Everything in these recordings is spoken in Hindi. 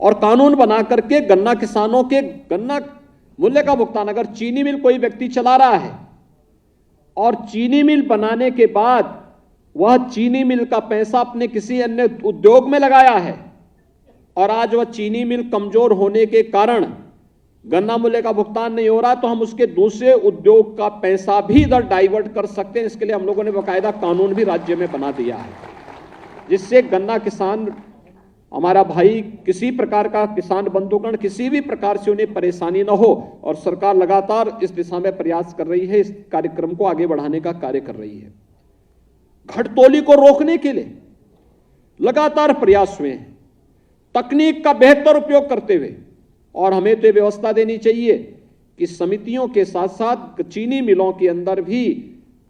और कानून बना करके गन्ना किसानों के गन्ना मूल्य का भुगतान, अगर चीनी मिल कोई व्यक्ति चला रहा है और चीनी मिल बनाने के बाद वह चीनी मिल का पैसा अपने किसी अन्य उद्योग में लगाया है और आज वह चीनी मिल कमजोर होने के कारण गन्ना मूल्य का भुगतान नहीं हो रहा, तो हम उसके दूसरे उद्योग का पैसा भी इधर डाइवर्ट कर सकते हैं। इसके लिए हम लोगों ने बाकायदा कानून भी राज्य में बना दिया है, जिससे गन्ना किसान हमारा भाई किसी प्रकार का किसान बंधुगण किसी भी प्रकार से उन्हें परेशानी न हो, और सरकार लगातार इस दिशा में प्रयास कर रही है, इस कार्यक्रम को आगे बढ़ाने का कार्य कर रही है। घटतोली को रोकने के लिए लगातार प्रयास हुए हैं, तकनीक का बेहतर उपयोग करते हुए, और हमें तो व्यवस्था देनी चाहिए कि समितियों के साथ साथ चीनी मिलों के अंदर भी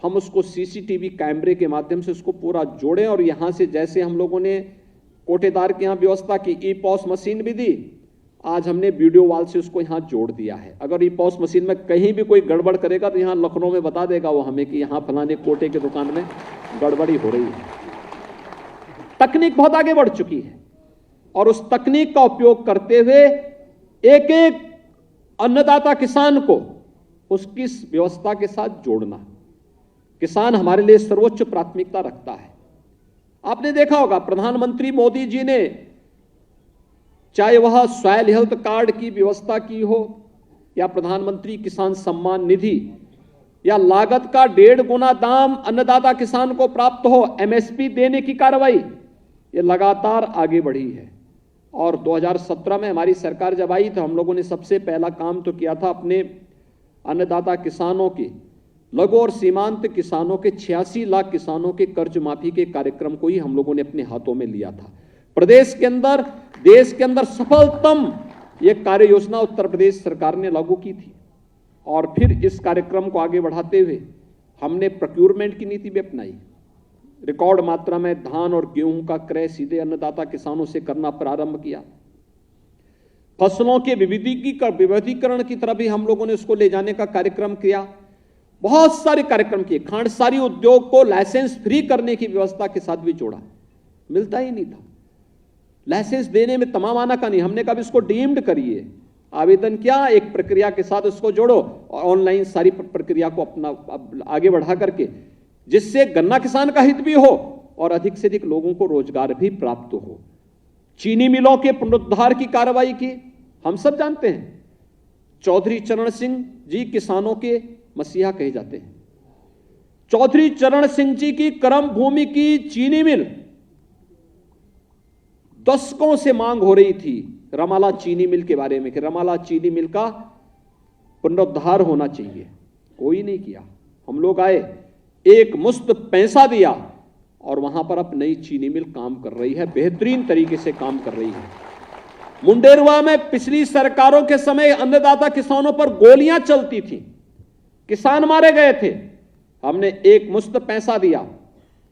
हम उसको सीसीटीवी कैमरे के माध्यम से उसको पूरा जोड़ें, और यहां से जैसे हम लोगों ने कोटेदार के यहां व्यवस्था की, ई-पॉस मशीन भी दी, आज हमने वीडियो वॉल से उसको यहां जोड़ दिया है। अगर ई-पॉस मशीन में कहीं भी कोई गड़बड़ करेगा तो यहां लखनऊ में बता देगा वो हमें कि यहां फलाने कोटे की दुकान में गड़बड़ी हो रही है। तकनीक बहुत आगे बढ़ चुकी है और उस तकनीक का उपयोग करते हुए एक एक अन्नदाता किसान को उसकी व्यवस्था के साथ जोड़ना। किसान हमारे लिए सर्वोच्च प्राथमिकता रखता है। आपने देखा होगा प्रधानमंत्री मोदी जी ने, चाहे वह सॉइल हेल्थ कार्ड की व्यवस्था की हो या प्रधानमंत्री किसान सम्मान निधि या लागत का 1.5 गुना दाम अन्नदाता किसान को प्राप्त हो, एमएसपी देने की कार्रवाई, ये लगातार आगे बढ़ी है। और 2017 में हमारी सरकार जब आई तो हम लोगों ने सबसे पहला काम तो किया था, अपने अन्नदाता किसानों की, लघु और सीमांत किसानों के 86 लाख किसानों के कर्ज माफी के कार्यक्रम को ही हम लोगों ने अपने हाथों में लिया था। प्रदेश के अंदर, देश के अंदर सफलतम यह कार्य योजना उत्तर प्रदेश सरकार ने लागू की थी। और फिर इस कार्यक्रम को आगे बढ़ाते हुए हमने प्रोक्योरमेंट की नीति भी अपनाई। रिकॉर्ड मात्रा में धान और गेहूं का क्रय सीधे अन्नदाता किसानों से करना प्रारंभ किया। फसलों के विविधीकरण की तरफ भी हम लोगों ने उसको ले जाने का कार्यक्रम किया। बहुत सारे कार्यक्रम किए। खांडसारी उद्योग को लाइसेंस फ्री करने की व्यवस्था के साथ भी जोड़ा, मिलता ही नहीं था। लाइसेंस देने में तमाम आना का नहीं, हमने कहा इसको डीम्ड करिए, आवेदन क्या, एक प्रक्रिया के साथ उसको जोड़ो और ऑनलाइन सारी प्रक्रिया को अपना आगे बढ़ा करके, जिससे गन्ना किसान का हित भी हो और अधिक से अधिक लोगों को रोजगार भी प्राप्त हो। चीनी मिलों के पुनरुद्धार की कार्रवाई की, हम सब जानते हैं चौधरी चरण सिंह जी किसानों के मसीहा कहे जाते हैं। चौधरी चरण सिंह जी की कर्म भूमि की चीनी मिल, दशकों से मांग हो रही थी रमाला चीनी मिल के बारे में कि रमाला चीनी मिल का पुनरुद्धार होना चाहिए, कोई नहीं किया। हम लोग आए, एक मुश्त पैसा दिया और वहां पर अब नई चीनी मिल काम कर रही है, बेहतरीन तरीके से काम कर रही है। मुंडेरवा में पिछली सरकारों के समय अन्नदाता किसानों पर गोलियां चलती थी, किसान मारे गए थे, हमने एक मुश्त पैसा दिया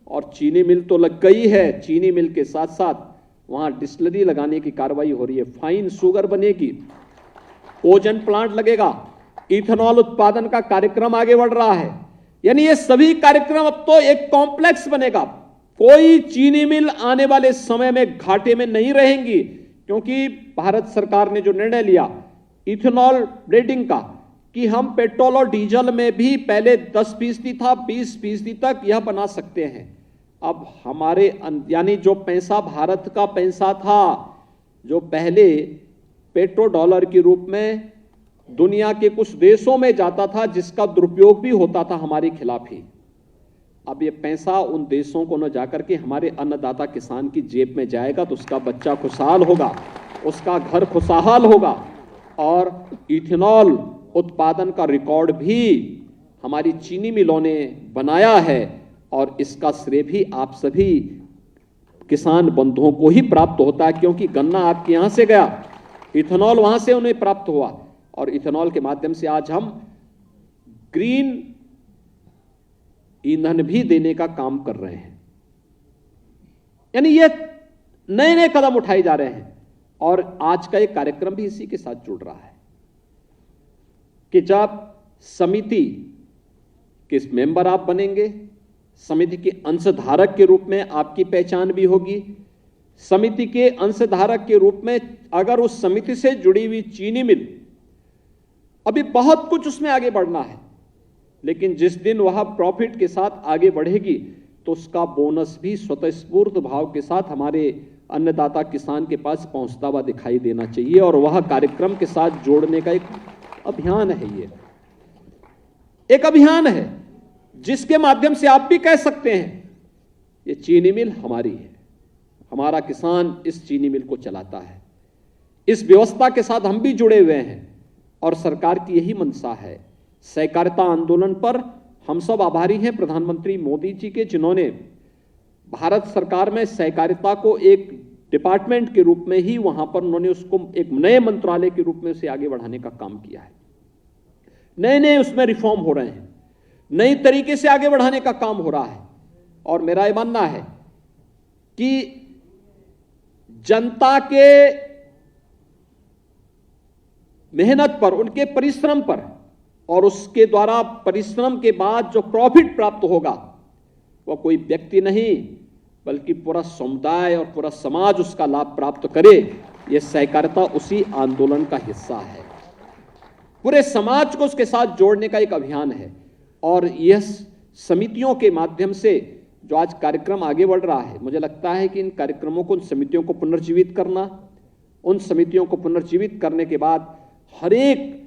और चीनी मिल तो लग गई है। चीनी मिल के साथ साथ वहां डिस्टिलरी लगाने की कार्रवाई हो रही है, फाइन शुगर बनेगी, ओजन प्लांट लगेगा, इथेनॉल उत्पादन का कार्यक्रम आगे बढ़ रहा है। यानी ये सभी कार्यक्रम अब तो एक कॉम्प्लेक्स बनेगा। कोई चीनी मिल आने वाले समय में घाटे में नहीं रहेंगी, क्योंकि भारत सरकार ने जो निर्णय लिया इथेनॉल ब्लेंडिंग का कि हम पेट्रोल और डीजल में भी पहले 10% था, 20% तक यह बना सकते हैं। अब हमारे यानी जो पैसा भारत का पैसा था, जो पहले पेट्रो डॉलर के रूप में दुनिया के कुछ देशों में जाता था, जिसका दुरुपयोग भी होता था हमारे खिलाफ ही, अब ये पैसा उन देशों को न जाकर के हमारे अन्नदाता किसान की जेब में जाएगा, तो उसका बच्चा खुशहाल होगा, उसका घर खुशहाल होगा। और इथेनॉल उत्पादन का रिकॉर्ड भी हमारी चीनी मिलों ने बनाया है और इसका श्रेय भी आप सभी किसान बंधुओं को ही प्राप्त होता है, क्योंकि गन्ना आपके यहां से गया, इथेनॉल वहां से उन्हें प्राप्त हुआ और इथेनॉल के माध्यम से आज हम ग्रीन ईंधन भी देने का काम कर रहे हैं। यानी ये नए नए कदम उठाए जा रहे हैं और आज का एक कार्यक्रम भी इसी के साथ जुड़ रहा है कि जब समिति के मेंबर आप बनेंगे, समिति के अंशधारक के रूप में आपकी पहचान भी होगी, समिति के अंशधारक के रूप में अगर उस समिति से जुड़ी हुई चीनी मिल, अभी बहुत कुछ उसमें आगे बढ़ना है, लेकिन जिस दिन वह प्रॉफिट के साथ आगे बढ़ेगी तो उसका बोनस भी स्वतःस्फूर्त भाव के साथ हमारे अन्नदाता किसान के पास पहुंचता हुआ दिखाई देना चाहिए, और वह कार्यक्रम के साथ जोड़ने का एक अभियान है। ये एक अभियान है जिसके माध्यम से आप भी कह सकते हैं ये चीनी मिल हमारी है, हमारा किसान इस चीनी मिल को चलाता है। इस व्यवस्था के साथ हम भी जुड़े हुए हैं और सरकार की यही मंशा है। सहकारिता आंदोलन पर हम सब आभारी हैं प्रधानमंत्री मोदी जी के, जिन्होंने भारत सरकार में सहकारिता को एक डिपार्टमेंट के रूप में ही वहां पर उन्होंने उसको एक नए मंत्रालय के रूप में उसे आगे बढ़ाने का काम किया है। नए नए उसमें रिफॉर्म हो रहे हैं, नई तरीके से आगे बढ़ाने का काम हो रहा है। और मेरा यह मानना है कि जनता के मेहनत पर, उनके परिश्रम पर, और उसके द्वारा परिश्रम के बाद जो प्रॉफिट प्राप्त होगा वह कोई व्यक्ति नहीं बल्कि पूरा समुदाय और पूरा समाज उसका लाभ प्राप्त करे। यह सहकारिता उसी आंदोलन का हिस्सा है। पूरे समाज को उसके साथ जोड़ने का एक अभियान है, और यह समितियों के माध्यम से जो आज कार्यक्रम आगे बढ़ रहा है, मुझे लगता है कि इन कार्यक्रमों को, उन समितियों को पुनर्जीवित करना, उन समितियों को पुनर्जीवित करने के बाद हर एक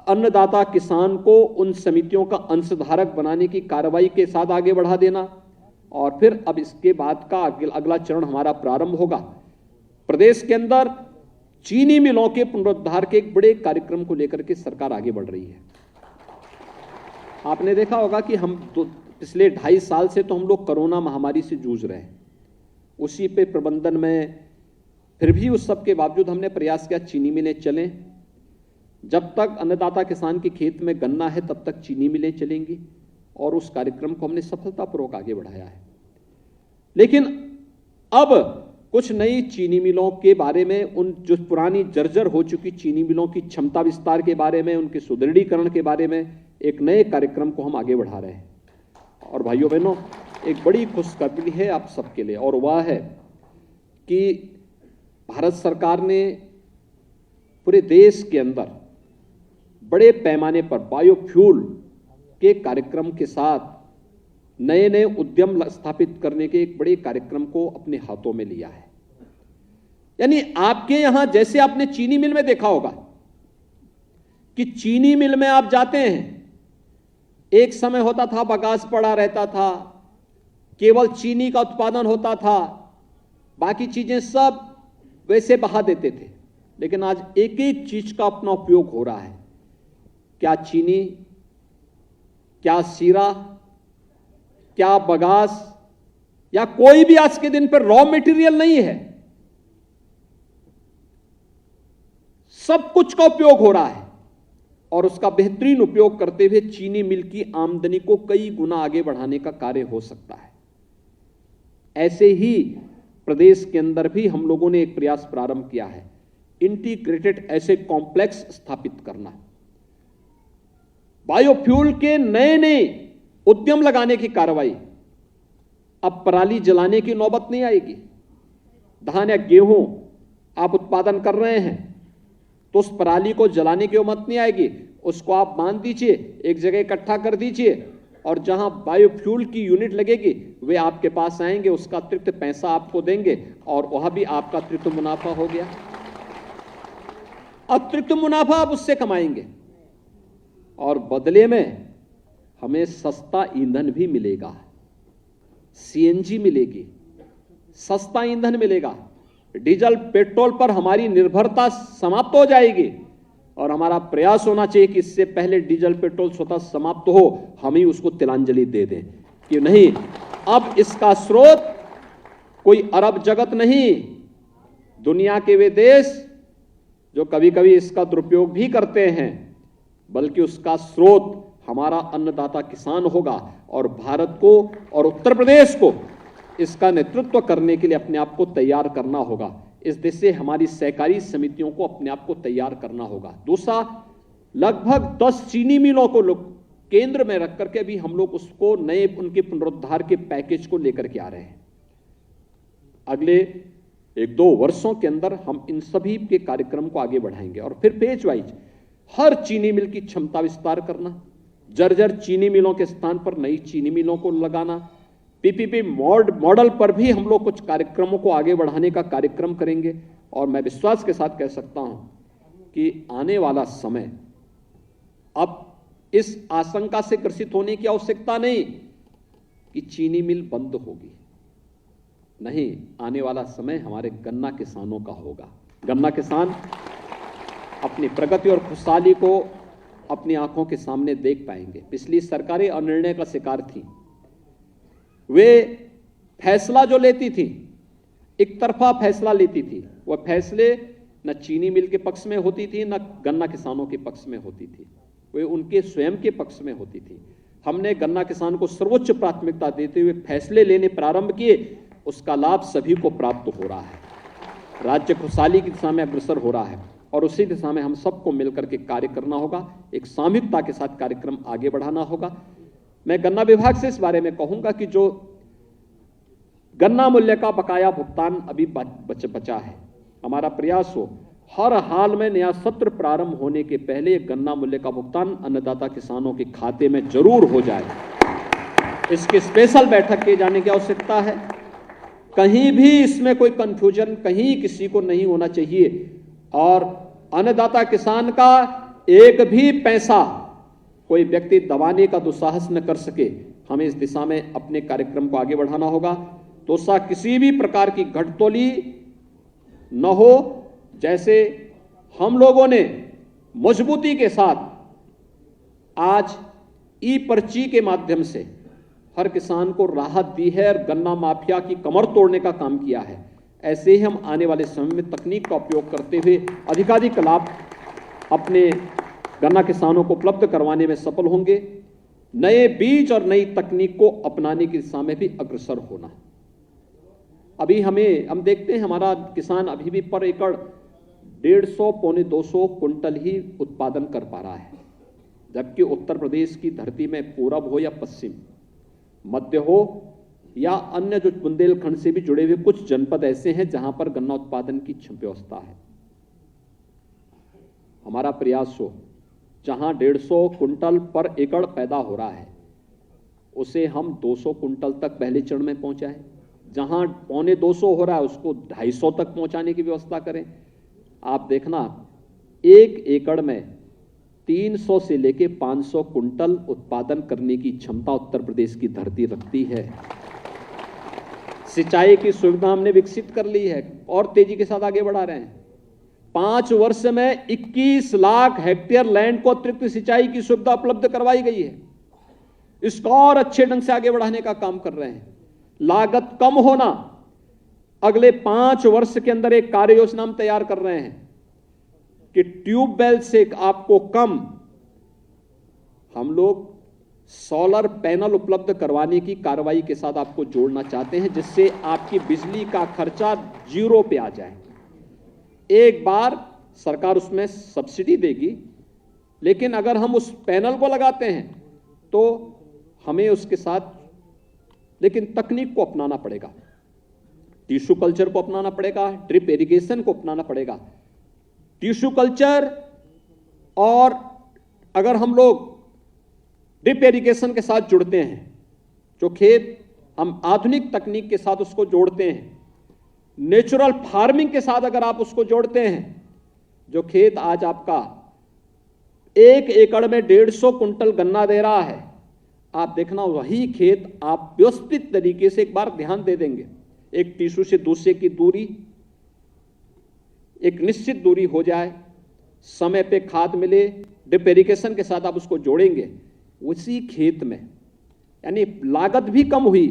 अन्नदाता किसान को उन समितियों का अंशधारक बनाने की कार्रवाई के साथ आगे बढ़ा देना, और फिर अब इसके बाद का अगला चरण हमारा प्रारंभ होगा। प्रदेश के अंदर चीनी मिलों के पुनरुद्धार के एक बड़े कार्यक्रम को लेकर के सरकार आगे बढ़ रही है। आपने देखा होगा कि हम पिछले 2.5 साल से तो हम लोग कोरोना महामारी से जूझ रहे हैं, उसी पे प्रबंधन में, फिर भी उस सब के बावजूद हमने प्रयास किया चीनी मिलें चलें। जब तक अन्नदाता किसान के खेत में गन्ना है तब तक चीनी मिलें चलेंगी, और उस कार्यक्रम को हमने सफलतापूर्वक आगे बढ़ाया है। लेकिन अब कुछ नई चीनी मिलों के बारे में, उन जो पुरानी जर्जर हो चुकी चीनी मिलों की क्षमता विस्तार के बारे में, उनके सुदृढ़ीकरण के बारे में एक नए कार्यक्रम को हम आगे बढ़ा रहे हैं। और भाइयों बहनों, एक बड़ी खुशखबरी है आप सबके लिए, और वह है कि भारत सरकार ने पूरे देश के अंदर बड़े पैमाने पर बायोफ्यूल के कार्यक्रम के साथ नए नए उद्यम स्थापित करने के एक बड़े कार्यक्रम को अपने हाथों में लिया है। यानी आपके यहां, जैसे आपने चीनी मिल में देखा होगा कि चीनी मिल में आप जाते हैं, एक समय होता था बगास पड़ा रहता था, केवल चीनी का उत्पादन होता था, बाकी चीजें सब वैसे बहा देते थे। लेकिन आज एक एक चीज का अपना उपयोग हो रहा है। क्या चीनी, क्या सीरा, क्या बगास, या कोई भी आज के दिन पर रॉ मटेरियल नहीं है, सब कुछ का उपयोग हो रहा है, और उसका बेहतरीन उपयोग करते हुए चीनी मिल की आमदनी को कई गुना आगे बढ़ाने का कार्य हो सकता है। ऐसे ही प्रदेश के अंदर भी हम लोगों ने एक प्रयास प्रारंभ किया है, इंटीग्रेटेड ऐसे कॉम्प्लेक्स स्थापित करना, बायोफ्यूल के नए नए उद्यम लगाने की कार्रवाई। अब पराली जलाने की नौबत नहीं आएगी। धान या गेहूं आप उत्पादन कर रहे हैं तो उस पराली को जलाने की नौबत नहीं आएगी, उसको आप बांध दीजिए, एक जगह इकट्ठा कर दीजिए, और जहां बायोफ्यूल की यूनिट लगेगी वे आपके पास आएंगे, उसका अतिरिक्त पैसा आपको देंगे, और वह भी आपका अतिरिक्त मुनाफा हो गया। अतिरिक्त मुनाफा आप उससे कमाएंगे, और बदले में हमें सस्ता ईंधन भी मिलेगा, सीएनजी मिलेगी, सस्ता ईंधन मिलेगा। डीजल पेट्रोल पर हमारी निर्भरता समाप्त हो जाएगी, और हमारा प्रयास होना चाहिए कि इससे पहले डीजल पेट्रोल स्वतः समाप्त हो, हम ही उसको तिलांजलि दे दें कि नहीं, अब इसका स्रोत कोई अरब जगत नहीं, दुनिया के वे देश जो कभी कभी इसका दुरुपयोग भी करते हैं, बल्कि उसका स्रोत हमारा अन्नदाता किसान होगा, और भारत को और उत्तर प्रदेश को इसका नेतृत्व करने के लिए अपने आप को तैयार करना होगा। इस दिशा से हमारी सहकारी समितियों को अपने आप को तैयार करना होगा। दूसरा, लगभग 10 चीनी मिलों को केंद्र में रख करके भी हम लोग उसको नए, उनके पुनरुद्धार के पैकेज को लेकर के आ रहे हैं। अगले 1-2 वर्षों के अंदर हम इन सभी के कार्यक्रम को आगे बढ़ाएंगे। और फिर पेज वाइज हर चीनी मिल की क्षमता विस्तार करना, जर्जर चीनी मिलों के स्थान पर नई चीनी मिलों को लगाना, पीपीपी मॉडल पर भी हम लोग कुछ कार्यक्रमों को आगे बढ़ाने का कार्यक्रम करेंगे। और मैं विश्वास के साथ कह सकता हूं कि आने वाला समय अब इस आशंका से ग्रसित होने की आवश्यकता नहीं कि चीनी मिल बंद होगी, नहीं, आने वाला समय हमारे गन्ना किसानों का होगा। गन्ना किसान अपनी प्रगति और खुशहाली को अपनी आंखों के सामने देख पाएंगे। पिछली सरकारें अनिर्णय का शिकार थी। वे फैसला जो लेती थी, एक तरफा फैसला लेती थी। वह फैसले न चीनी मिल के पक्ष में होती थी, न गन्ना किसानों के पक्ष में होती थी, वे उनके स्वयं के पक्ष में होती थी। हमने गन्ना किसान को सर्वोच्च प्राथमिकता देते हुए फैसले लेने प्रारंभ किए, उसका लाभ सभी को प्राप्त हो रहा है। राज्य खुशहाली की दिशा में अग्रसर हो रहा है और उसी दिशा में हम सबको मिलकर के कार्य करना होगा। एक सामूहिकता के साथ कार्यक्रम आगे बढ़ाना होगा। मैं गन्ना विभाग से इस बारे में कहूंगा कि जो गन्ना मूल्य का बकाया भुगतान अभी बचा है, हमारा प्रयास हो हर हाल में नया सत्र प्रारंभ होने के पहले गन्ना मूल्य का भुगतान अन्नदाता किसानों के खाते में जरूर हो जाए। इसकी स्पेशल बैठक किए जाने की आवश्यकता है। कहीं भी इसमें कोई कंफ्यूजन कहीं किसी को नहीं होना चाहिए और अन्नदाता किसान का एक भी पैसा कोई व्यक्ति दबाने का दुस्साहस न कर सके। हमें इस दिशा में अपने कार्यक्रम को आगे बढ़ाना होगा। दोसा किसी भी प्रकार की घटतोली न हो। जैसे हम लोगों ने मजबूती के साथ आज ई पर्ची के माध्यम से हर किसान को राहत दी है और गन्ना माफिया की कमर तोड़ने का काम किया है, ऐसे ही हम आने वाले समय में तकनीक का उपयोग करते हुए अधिकाधिक लाभ अपने गन्ना किसानों को उपलब्ध करवाने में सफल होंगे। नए बीज और नई तकनीक को अपनाने की दिशा में भी अग्रसर होना। अभी हम देखते हैं हमारा किसान अभी भी पर एकड़ 150 पौने 200 कुंटल ही उत्पादन कर पा रहा है, जबकि उत्तर प्रदेश की धरती में पूरब हो या पश्चिम, मध्य हो या अन्य जो बुंदेलखंड से भी जुड़े हुए कुछ जनपद ऐसे हैं जहां पर गन्ना उत्पादन की व्यवस्था है। हमारा प्रयास हो जहां 150 कुंटल पर एकड़ पैदा हो रहा है उसे हम 200 कुंटल तक पहले चरण में पहुंचाएं, जहां पौने 200 हो रहा है उसको 250 तक पहुंचाने की व्यवस्था करें। आप देखना 1 एकड़ में 300 से लेके 500 कुंटल उत्पादन करने की क्षमता उत्तर प्रदेश की धरती रखती है। सिंचाई की सुविधा हमने विकसित कर ली है और तेजी के साथ आगे बढ़ा रहे हैं। 5 वर्ष में 21 लाख हेक्टेयर लैंड को अतिरिक्त सिंचाई की सुविधा उपलब्ध करवाई गई है। इसको और अच्छे ढंग से आगे बढ़ाने का काम कर रहे हैं। लागत कम होना, अगले 5 वर्ष के अंदर एक कार्य योजना हम तैयार कर रहे हैं कि ट्यूबवेल से आपको कम हम लोग सोलर पैनल उपलब्ध करवाने की कार्रवाई के साथ आपको जोड़ना चाहते हैं, जिससे आपकी बिजली का खर्चा 0 पे आ जाए। एक बार सरकार उसमें सब्सिडी देगी, लेकिन अगर हम उस पैनल को लगाते हैं तो हमें उसके साथ लेकिन तकनीक को अपनाना पड़ेगा, टिश्यू कल्चर को अपनाना पड़ेगा, ड्रिप इरिगेशन को अपनाना पड़ेगा। टिश्यू कल्चर और अगर हम लोग ड्रिप इरिगेशन के साथ जुड़ते हैं, जो खेत हम आधुनिक तकनीक के साथ उसको जोड़ते हैं, नेचुरल फार्मिंग के साथ अगर आप उसको जोड़ते हैं, जो खेत आज आपका 1 एकड़ में 150 कुंटल गन्ना दे रहा है, आप देखना वही खेत आप व्यवस्थित तरीके से एक बार ध्यान दे देंगे, एक टिश्यू से दूसरे की दूरी एक निश्चित दूरी हो जाए, समय पे खाद मिले, ड्रिप इरिगेशन के साथ आप उसको जोड़ेंगे, उसी खेत में यानी लागत भी कम हुई,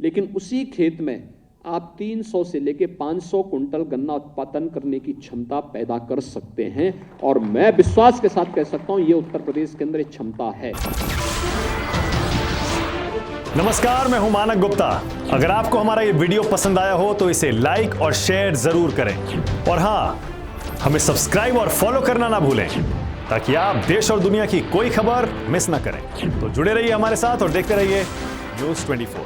लेकिन उसी खेत में आप 300 से लेके 500 कुंटल गन्ना उत्पादन करने की क्षमता पैदा कर सकते हैं। और मैं विश्वास के साथ कह सकता हूं ये उत्तर प्रदेश के अंदर एक क्षमता है। नमस्कार, मैं हूं मानक गुप्ता। अगर आपको हमारा ये वीडियो पसंद आया हो तो इसे लाइक और शेयर जरूर करें, और हां, हमें सब्सक्राइब और फॉलो करना ना भूलें ताकि आप देश और दुनिया की कोई खबर मिस ना करें। तो जुड़े रहिए हमारे साथ और देखते रहिए न्यूज़ 24।